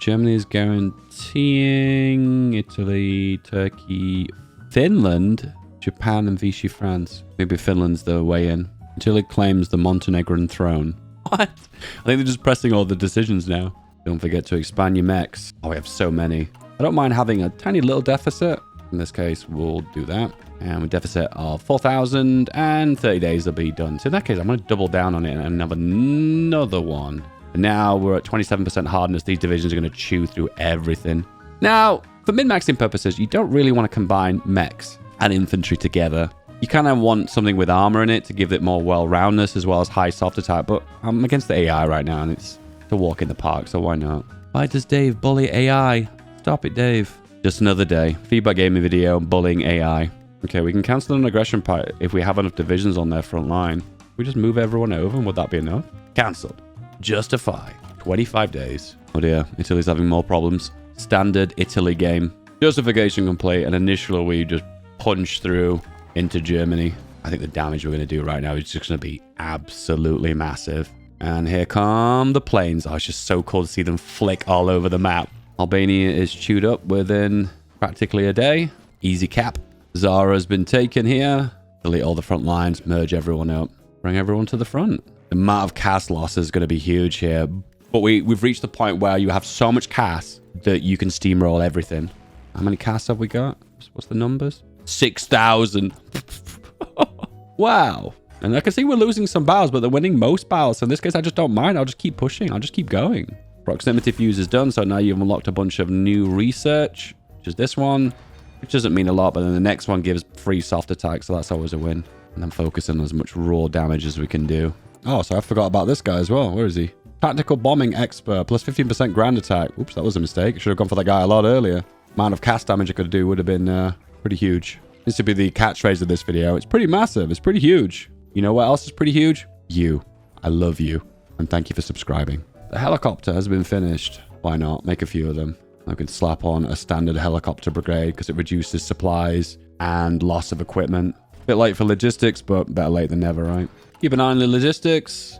Germany is guaranteeing Italy, Turkey, Finland, Japan, and Vichy France. Maybe Finland's the way in. Until it claims the Montenegrin throne. What? I think they're just pressing all the decisions now. Don't forget to expand your mechs. Oh, we have so many. I don't mind having a tiny little deficit. In this case, we'll do that. And a deficit of 4,000 and 30 days will be done. So in that case, I'm going to double down on it and have another one. And now we're at 27% hardness. These divisions are going to chew through everything. Now, for min-maxing purposes, you don't really want to combine mechs and infantry together. You kind of want something with armor in it to give it more well-roundness as well as high soft attack. But I'm against the AI right now and it's a walk in the park, so why not? Why does Dave bully AI? Stop it, Dave. Just another day. Feedback gaming video, bullying AI. Okay, we can cancel an aggression part if we have enough divisions on their front line. We just move everyone over, and would that be enough? Cancelled. Justify. 25 days. Oh dear, Italy's having more problems. Standard Italy game. Justification complete, and initially we just punch through into Germany. I think the damage we're going to do right now is just going to be absolutely massive. And here come the planes. Oh, it's just so cool to see them flick all over the map. Albania is chewed up within practically a day. Easy cap. Zara's been taken here. Delete all the front lines, merge everyone up, bring everyone to the front. The amount of CAS loss is going to be huge here. But we've reached the point where you have so much CAS that you can steamroll everything. How many CAS have we got? What's the numbers? 6,000. Wow. And I can see we're losing some battles, but they're winning most battles. So in this case, I just don't mind. I'll just keep pushing. I'll just keep going. Proximity fuse is done. So now you've unlocked a bunch of new research, which is this one, which doesn't mean a lot. But then the next one gives free soft attack. So that's always a win. And I'm focusing on as much raw damage as we can do. Oh, so I forgot about this guy as well. Where is he? Tactical bombing expert, plus 15% ground attack. Oops, that was a mistake. I should have gone for that guy a lot earlier. Amount of cast damage I could do would have been pretty huge. This would be the catchphrase of this video. It's pretty massive. It's pretty huge. You know what else is pretty huge? You. I love you. And thank you for subscribing. The helicopter has been finished. Why not? Make a few of them. I could slap on a standard helicopter brigade because it reduces supplies and loss of equipment. Bit late for logistics, but better late than never, right? Keep an eye on the logistics.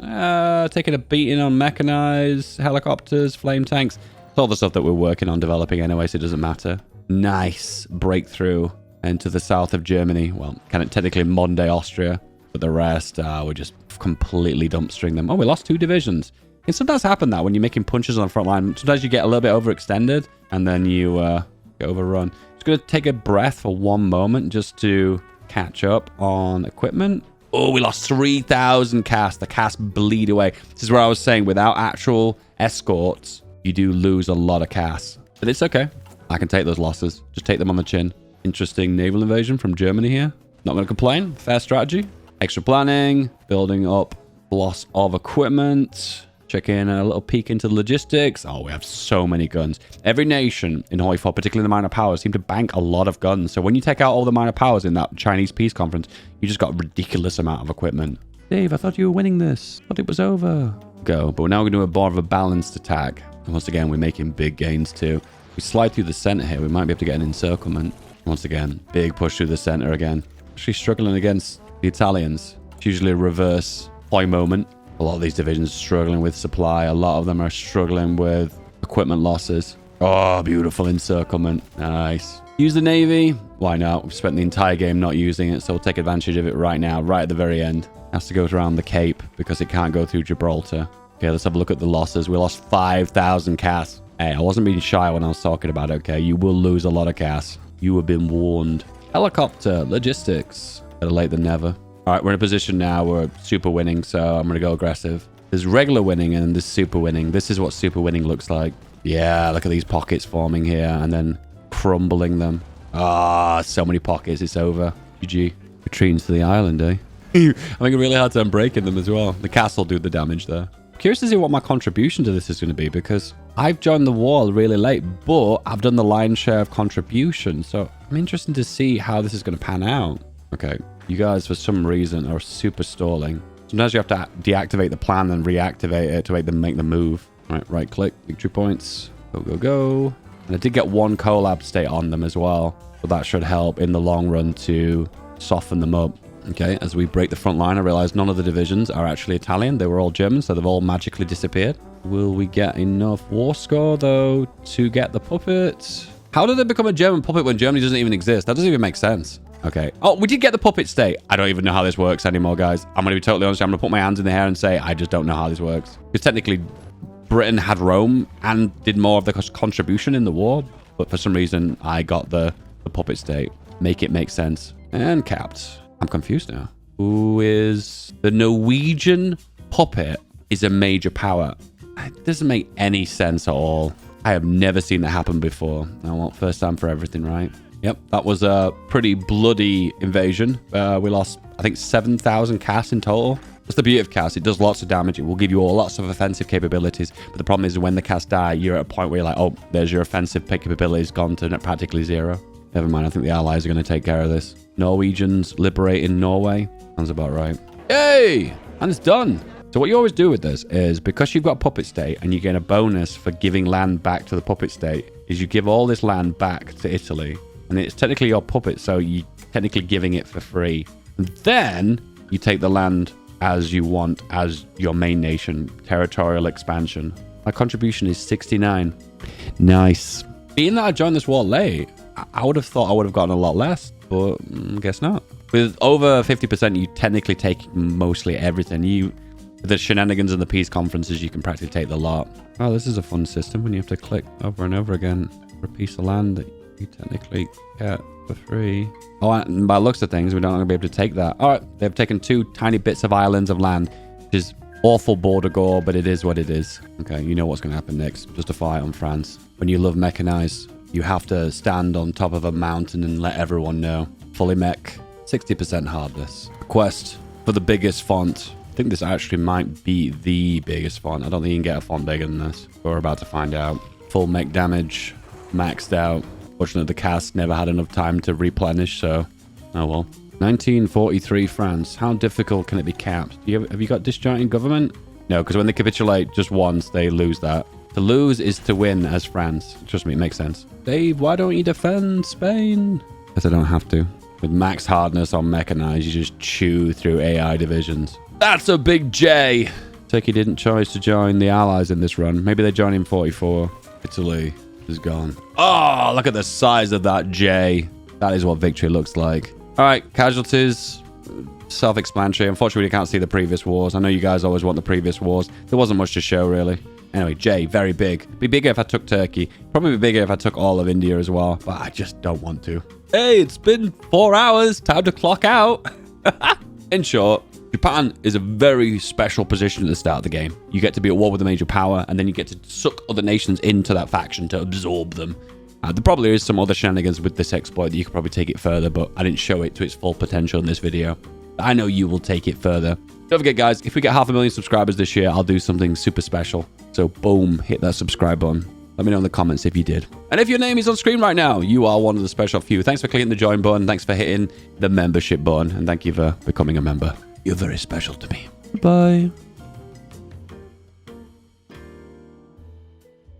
Taking a beating on mechanized helicopters, flame tanks. It's all the stuff that we're working on developing anyway, so it doesn't matter. Nice breakthrough into the south of Germany. Well, kind of technically modern day Austria, but the rest, we're just completely dumpstering them. Oh, we lost 2 divisions. And sometimes happen that when you're making punches on the front line, sometimes you get a little bit overextended and then you get overrun. Just going to take a breath for one moment just to catch up on equipment. Oh, we lost 3,000 CAS. The CAS bleed away. This is where I was saying without actual escorts, you do lose a lot of CAS. But it's okay. I can take those losses. Just take them on the chin. Interesting naval invasion from Germany here. Not going to complain. Fair strategy. Extra planning. Building up loss of equipment. Check in a little peek into the logistics. Oh, we have so many guns. Every nation in Hoi 4, particularly the minor powers, seem to bank a lot of guns. So when you take out all the minor powers in that Chinese peace conference, you just got a ridiculous amount of equipment. Dave, I thought you were winning this. I thought it was over. Go. But now we're going to do a more of a balanced attack. And once again, we're making big gains too. We slide through the center here. We might be able to get an encirclement. Once again, big push through the center again. Actually struggling against the Italians. It's usually a reverse Hoi moment. A lot of these divisions are struggling with supply. A lot of them are struggling with equipment losses. Oh, beautiful encirclement. Nice. Use the Navy. Why not? We've spent the entire game not using it, so we'll take advantage of it right now, right at the very end. Has to go around the Cape because it can't go through Gibraltar. Okay, let's have a look at the losses. We lost 5,000 CAS. Hey, I wasn't being shy when I was talking about it, okay? You will lose a lot of CAS. You have been warned. Helicopter, logistics. Better late than never. All right, we're in a position now. We're super winning, so I'm going to go aggressive. There's regular winning and there's super winning. This is what super winning looks like. Yeah, look at these pockets forming here and then crumbling them. Ah, so many pockets. It's over. GG. Retreating to the island, eh? I'm making a really hard time breaking them as well. The castle do the damage there. Curious to see what my contribution to this is going to be because I've joined the war really late, but I've done the lion's share of contribution. So I'm interested to see how this is going to pan out. Okay. You guys, for some reason, are super stalling. Sometimes you have to deactivate the plan and reactivate it to make the move. All right, right click, victory points. Go, go, go. And I did get 1 collab state on them as well. So that should help in the long run to soften them up. Okay, as we break the front line, I realized none of the divisions are actually Italian. They were all German, so they've all magically disappeared. Will we get enough war score, though, to get the puppet? How did they become a German puppet when Germany doesn't even exist? That doesn't even make sense. Okay. Oh, we did get the puppet state. I don't even know how this works anymore, guys. I'm going to be totally honest. I'm going to put my hands in the air and say I just don't know how this works. Because technically, Britain had Rome and did more of the contribution in the war. But for some reason, I got the puppet state. Make it make sense. And capped. I'm confused now. Who is... The Norwegian puppet is a major power. It doesn't make any sense at all. I have never seen that happen before. I want first time for everything, right? Yep, that was a pretty bloody invasion. We lost, I think, 7,000 CAS in total. That's the beauty of CAS. It does lots of damage. It will give you all lots of offensive capabilities. But the problem is when the CAS die, you're at a point where you're like, oh, there's your offensive capabilities gone to practically 0. Never mind. I think the Allies are going to take care of this. Norwegians liberating Norway. Sounds about right. Yay! And it's done. So what you always do with this is because you've got puppet state and you get a bonus for giving land back to the puppet state is you give all this land back to Italy. And it's technically your puppet, so you're technically giving it for free. And then you take the land as you want as your main nation. Territorial expansion. My contribution is 69. Nice. Being that I joined this war late, I would have thought I would have gotten a lot less, but I guess not. With over 50%, you technically take mostly everything. The shenanigans and the peace conferences, you can practically take the lot. Oh, this is a fun system when you have to click over and over again for a piece of land that you technically get for free. Oh, and by the looks of things, we're not going to be able to take that. All right, they've taken 2 tiny bits of islands of land, which is awful border gore, but it is what it is. Okay, you know what's going to happen next. Just a fight on France. When you love mechanized, you have to stand on top of a mountain and let everyone know. Fully mech, 60% hardness. Quest for the biggest font. I think this actually might be the biggest font. I don't think you can get a font bigger than this. We're about to find out. Full mech damage, maxed out. Fortunately, the cast never had enough time to replenish, so oh well. 1943 France. How difficult can it be capped? Have you got disjointed government? No, because when they capitulate just once, they lose that. To lose is to win as France. Trust me, it makes sense. Dave, why don't you defend Spain? Because I don't have to. With max hardness on mechanized, you just chew through AI divisions. That's a big J. Turkey didn't choose to join the Allies in this run. Maybe they join in 44. Italy is gone. Oh, look at the size of that J. That is what victory looks like. All right, casualties. Self-explanatory. Unfortunately, we can't see the previous wars. I know you guys always want the previous wars. There wasn't much to show, really. Anyway, J, very big. Be bigger if I took Turkey. Probably be bigger if I took all of India as well. But I just don't want to. Hey, it's been 4 hours. Time to clock out. In short, Japan is a very special position at the start of the game. You get to be at war with a major power, and then you get to suck other nations into that faction to absorb them. There probably is some other shenanigans with this exploit that you could probably take it further, but I didn't show it to its full potential in this video. I know you will take it further. Don't forget, guys, if we get 500,000 subscribers this year, I'll do something super special. So, boom, hit that subscribe button. Let me know in the comments if you did. And if your name is on screen right now, you are one of the special few. Thanks for clicking the join button. Thanks for hitting the membership button. And thank you for becoming a member. You're very special to me. Bye.